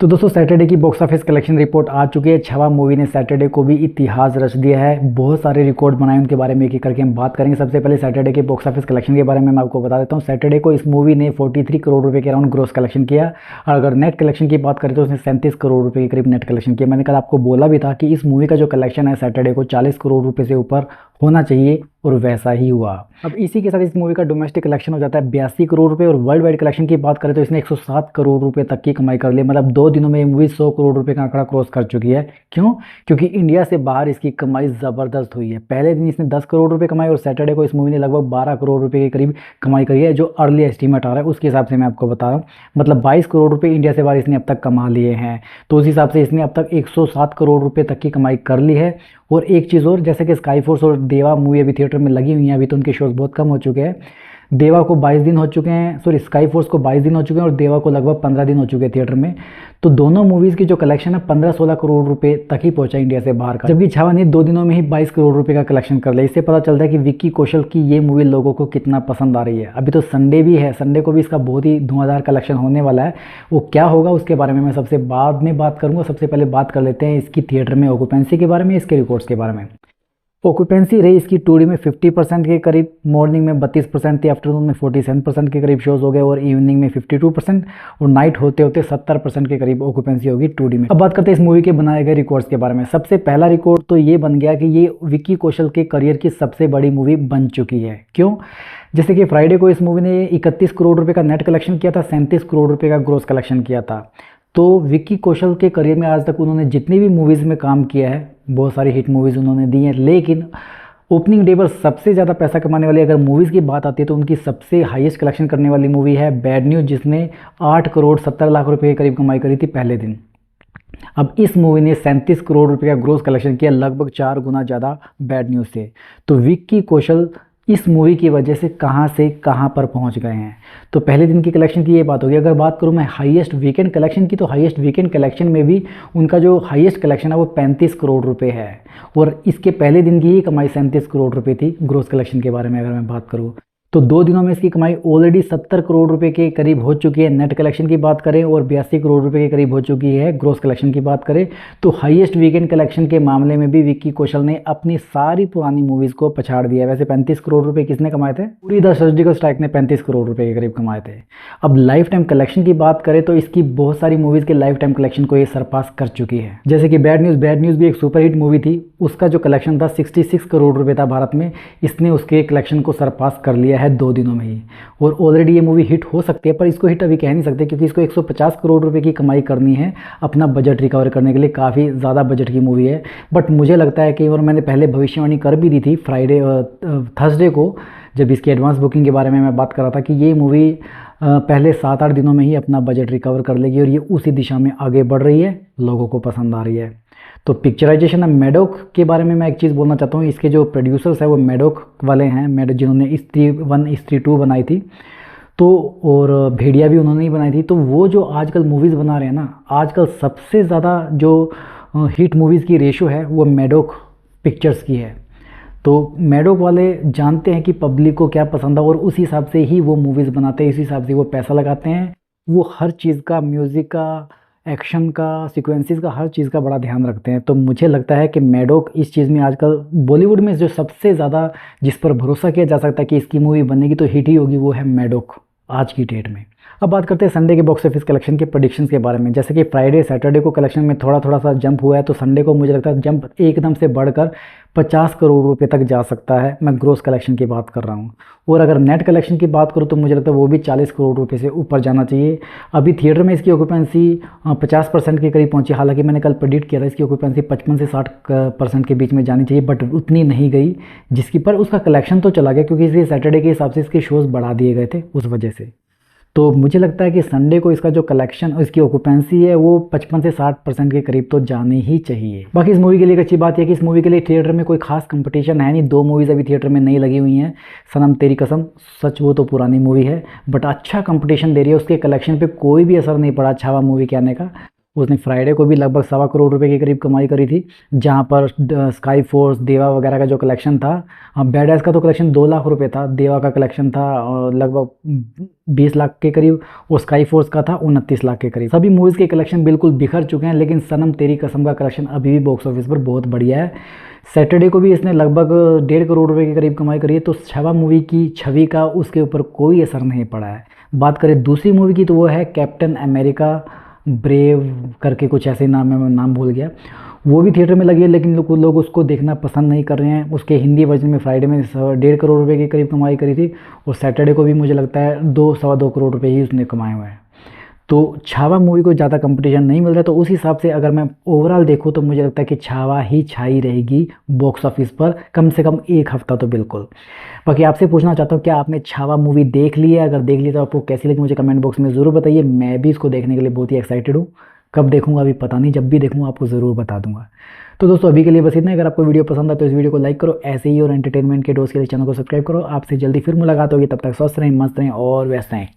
तो दोस्तों सैटरडे की बॉक्स ऑफिस कलेक्शन रिपोर्ट आ चुकी है। छावा मूवी ने सैटरडे को भी इतिहास रच दिया है। बहुत सारे रिकॉर्ड बनाए, उनके बारे में एक एक करके हम बात करेंगे। सबसे पहले सैटरडे के बॉक्स ऑफिस कलेक्शन के बारे में मैं आपको बता देता हूँ। सैटरडे को इस मूवी ने 43 करोड़ रुपए के अराउंड ग्रोस कलेक्शन किया, और अगर नेट कलेक्शन की बात करें तो उसने 37 करोड़ रुपए के करीब नेट कलेक्शन किया। मैंने कल आपको बोला भी था कि इस मूवी का जो कलेक्शन है सैटरडे को 40 करोड़ रुपए से ऊपर होना चाहिए, और वैसा ही हुआ। अब इसी के साथ इस मूवी का डोमेस्टिक कलेक्शन हो जाता है 82 करोड़ रुपए, और वर्ल्ड वाइड कलेक्शन की बात करें तो इसने 107 करोड़ रुपए तक की कमाई कर ली। मतलब 2 दिनों में ये मूवी 100 करोड़ रुपए का आंकड़ा क्रॉस कर चुकी है। क्यों? क्योंकि इंडिया से बाहर इसकी कमाई ज़बरदस्त हुई है। पहले दिन इसने 10 करोड़ रुपए कमाई, और सैटरडे को इस मूवी ने लगभग 12 करोड़ रुपए के करीब कमाई करी है, जो अर्ली एस्टीमेट आ रहा है उसके हिसाब से मैं आपको बता रहा हूँ। मतलब 22 करोड़ रुपए इंडिया से बाहर इसने अब तक कमा लिए हैं। तो उस हिसाब से इसने अब तक 107 करोड़ रुपए तक की कमाई कर ली है। और एक चीज़ और, जैसे कि स्काई फोर्स और देवा मूवी अभी थिएटर में लगी हुई हैं, अभी तो उनके शोज बहुत कम हो चुके हैं। देवा को 22 दिन हो चुके हैं, सॉरी स्काई फोर्स को 22 दिन हो चुके हैं, और देवा को लगभग 15 दिन हो चुके हैं थिएटर में। तो दोनों मूवीज़ की जो कलेक्शन है 15-16 करोड़ रुपए तक ही पहुंचा इंडिया से बाहर का, जबकि छावा ने 2 दिनों में ही 22 करोड़ रुपए का कलेक्शन कर लिया। इससे पता चलता है कि विक्की कौशल की ये मूवी लोगों को कितना पसंद आ रही है। अभी तो संडे भी है, संडे को भी इसका बहुत ही धुआंधार कलेक्शन होने वाला है। वो क्या होगा उसके बारे में मैं सबसे बाद में बात करूँगा। सबसे पहले बात कर लेते हैं इसकी थिएटर में ऑक्यूपेंसी के बारे में, इसके रिकॉर्ड्स के बारे में। ऑक्यूपेंसी रही इसकी 2D में 50% के करीब, मॉर्निंग में 32% थी, आफ्टरनून में 47% के करीब शोज़ हो गए, और इवनिंग में 52%, और नाइट होते होते 70% के करीब ऑक्यूपेंसी होगी 2D में। अब बात करते हैं इस मूवी के बनाए गए रिकॉर्ड्स के बारे में। सबसे पहला रिकॉर्ड तो ये बन गया कि ये विक्की कौशल के करियर की सबसे बड़ी मूवी बन चुकी है। क्यों? जैसे कि फ्राइडे को इस मूवी ने 31 करोड़ रुपये का नेट कलेक्शन किया था, 37 करोड़ रुपये का ग्रॉस कलेक्शन किया था। तो विक्की कौशल के करियर में आज तक उन्होंने जितनी भी मूवीज़ में काम किया है, बहुत सारी हिट मूवीज़ उन्होंने दी हैं, लेकिन ओपनिंग डे पर सबसे ज़्यादा पैसा कमाने वाली अगर मूवीज़ की बात आती है तो उनकी सबसे हाईएस्ट कलेक्शन करने वाली मूवी है बैड न्यूज़, जिसने 8 करोड़ 70 लाख रुपए के करीब कमाई करी थी पहले दिन। अब इस मूवी ने 37 करोड़ रुपए का ग्रोस कलेक्शन किया, लगभग 4 गुना ज़्यादा बैड न्यूज़ से। तो विक्की कौशल इस मूवी की वजह से कहाँ पर पहुंच गए हैं। तो पहले दिन की कलेक्शन की ये बात होगी। अगर बात करूं मैं हाईएस्ट वीकेंड कलेक्शन की, तो हाईएस्ट वीकेंड कलेक्शन में भी उनका जो हाईएस्ट कलेक्शन है वो 35 करोड़ रुपए है, और इसके पहले दिन की ही कमाई 37 करोड़ रुपए थी। ग्रोस कलेक्शन के बारे में अगर मैं बात करूँ तो 2 दिनों में इसकी कमाई ऑलरेडी 70 करोड़ रुपए के करीब हो चुकी है नेट कलेक्शन की बात करें, और 82 करोड़ रुपए के करीब हो चुकी है ग्रोस कलेक्शन की बात करें। तो हाईएस्ट वीकेंड कलेक्शन के मामले में भी विक्की कौशल ने अपनी सारी पुरानी मूवीज़ को पछाड़ दिया है। वैसे 35 करोड़ रुपए किसने कमाए थे? पूरी द सर्जिकल स्ट्राइक ने 35 करोड़ रुपए के करीब कमाए थे। अब लाइफ टाइम कलेक्शन की बात करें तो इसकी बहुत सारी मूवीज़ के लाइफ टाइम कलेक्शन को ये सरपास कर चुकी है। जैसे कि बैड न्यूज़ भी एक सुपर हिट मूवी थी, उसका जो कलेक्शन था 66 करोड़ रुपये था भारत में, इसने उसके कलेक्शन को सरपास कर लिया है 2 दिनों में ही। और ऑलरेडी ये मूवी हिट हो सकती है, पर इसको हिट अभी कह नहीं सकते, क्योंकि इसको 150 करोड़ रुपए की कमाई करनी है अपना बजट रिकवर करने के लिए। काफ़ी ज़्यादा बजट की मूवी है, बट मुझे लगता है कि, और मैंने पहले भविष्यवाणी कर भी दी थी थर्सडे को जब इसकी एडवांस बुकिंग के बारे में मैं बात कर रहा था, कि ये मूवी पहले 7-8 दिनों में ही अपना बजट रिकवर कर लेगी, और ये उसी दिशा में आगे बढ़ रही है, लोगों को पसंद आ रही है। तो पिक्चराइजेशन मैडोक के बारे में मैं एक चीज़ बोलना चाहता हूँ। इसके जो प्रोड्यूसर्स हैं वो मैडोक वाले हैं, जिन्होंने स्त्री 1 स्त्री 2 बनाई थी, तो और भेड़िया भी उन्होंने ही बनाई थी। तो वो जो आजकल मूवीज़ बना रहे हैं ना, आजकल सबसे ज़्यादा जो हिट मूवीज़ की रेशो है वो मैडोक पिक्चर्स की है। तो मैडोक वाले जानते हैं कि पब्लिक को क्या पसंद है, और उस हिसाब से ही वो मूवीज़ बनाते हैं, इस हिसाब से वो पैसा लगाते हैं। वो हर चीज़ का, म्यूज़िक का, एक्शन का, सीक्वेंसेस का, हर चीज़ का बड़ा ध्यान रखते हैं। तो मुझे लगता है कि मैडोक इस चीज़ में आजकल बॉलीवुड में जो सबसे ज़्यादा जिस पर भरोसा किया जा सकता है कि इसकी मूवी बनेगी तो हिट ही होगी, वो है मैडोक आज की डेट में। अब बात करते हैं संडे के बॉक्स ऑफिस कलेक्शन के प्रेडिक्शंस के बारे में। जैसे कि फ्राइडे सैटरडे को कलेक्शन में थोड़ा सा जंप हुआ है, तो संडे को मुझे लगता है जंप एकदम से बढ़कर 50 करोड़ रुपए तक जा सकता है। मैं ग्रोस कलेक्शन की बात कर रहा हूँ। और अगर नेट कलेक्शन की बात करूँ तो मुझे लगता है वो भी 40 करोड़ रुपए से ऊपर जाना चाहिए। अभी थिएटर में इसकी ऑक्यूपेंसी 50% के करीब पहुंची, हालांकि मैंने कल प्रेडिक्ट किया था इसकी ऑक्यूपेंसी 55 से 60% के बीच में जानी चाहिए, बट उतनी नहीं गई, जिसकी पर उसका कलेक्शन तो चला गया, क्योंकि इसी सैटरडे के हिसाब से इसके शोज़ बढ़ा दिए गए थे उस वजह से। तो मुझे लगता है कि संडे को इसका जो कलेक्शन, इसकी ऑक्यूपेंसी है वो 55 से 60% के करीब तो जानी ही चाहिए। बाकी इस मूवी के लिए एक अच्छी बात यह कि इस मूवी के लिए थिएटर में कोई खास कंपटीशन है नहीं। 2 मूवीज़ अभी थिएटर में नहीं लगी हुई हैं, सनम तेरी कसम, सच वो तो पुरानी मूवी है, बट अच्छा कंपटीशन दे रही है, उसके कलेक्शन पे कोई भी असर नहीं पड़ा छावा मूवी के आने का। उसने फ्राइडे को भी लगभग 1.25 करोड़ के करीब कमाई करी थी, जहाँ पर स्काई फोर्स, देवा वगैरह का जो कलेक्शन था, हाँ बैड एस का तो कलेक्शन 2 लाख रुपए था, देवा का कलेक्शन था लगभग 20 लाख के करीब, और स्काई फोर्स का था 29 लाख के करीब। सभी मूवीज़ के कलेक्शन बिल्कुल बिखर चुके हैं, लेकिन सनम तेरी कसम का कलेक्शन अभी भी बॉक्स ऑफिस पर बहुत बढ़िया है। सैटरडे को भी इसने लगभग 1.5 करोड़ के करीब कमाई करी है, तो छावा मूवी की छवि का उसके ऊपर कोई असर नहीं पड़ा है। बात करें दूसरी मूवी की, तो वो है कैप्टन अमेरिका ब्रेव करके कुछ ऐसे नाम है, मैं नाम भूल गया। वो भी थिएटर में लगी है, लेकिन लोग उसको देखना पसंद नहीं कर रहे हैं। उसके हिंदी वर्जन में फ्राइडे में 1.5 करोड़ के करीब कमाई करी थी, और सैटरडे को भी मुझे लगता है 2 सवा 2 करोड़ ही उसने कमाए हुए हैं। तो छावा मूवी को ज़्यादा कंपटीशन नहीं मिल रहा, तो उस हिसाब से अगर मैं ओवरऑल देखूँ तो मुझे लगता है कि छावा ही छाई रहेगी बॉक्स ऑफिस पर कम से कम एक हफ्ता तो बिल्कुल। बाकी आपसे पूछना चाहता हूँ, क्या आपने छावा मूवी देख ली है? अगर देख ली तो आपको कैसी लगी मुझे कमेंट बॉक्स में ज़रूर बताइए। मैं भी इसको देखने के लिए बहुत ही एक्साइटेड हूँ। कब देखूंगा अभी पता नहीं, जब भी देखूंगा आपको ज़रूर बता दूंगा। तो दोस्तों अभी के लिए बस इतना ही। अगर आपको वीडियो पसंद आए तो इस वीडियो को लाइक करो, ऐसे ही और एंटरटेनमेंट के डोज के लिए चैनल को सब्सक्राइब करो। आपसे जल्दी फिर मुलाकात होगी, तब तक स्वस्थ रहें, मस्त रहें और व्यस्त रहें।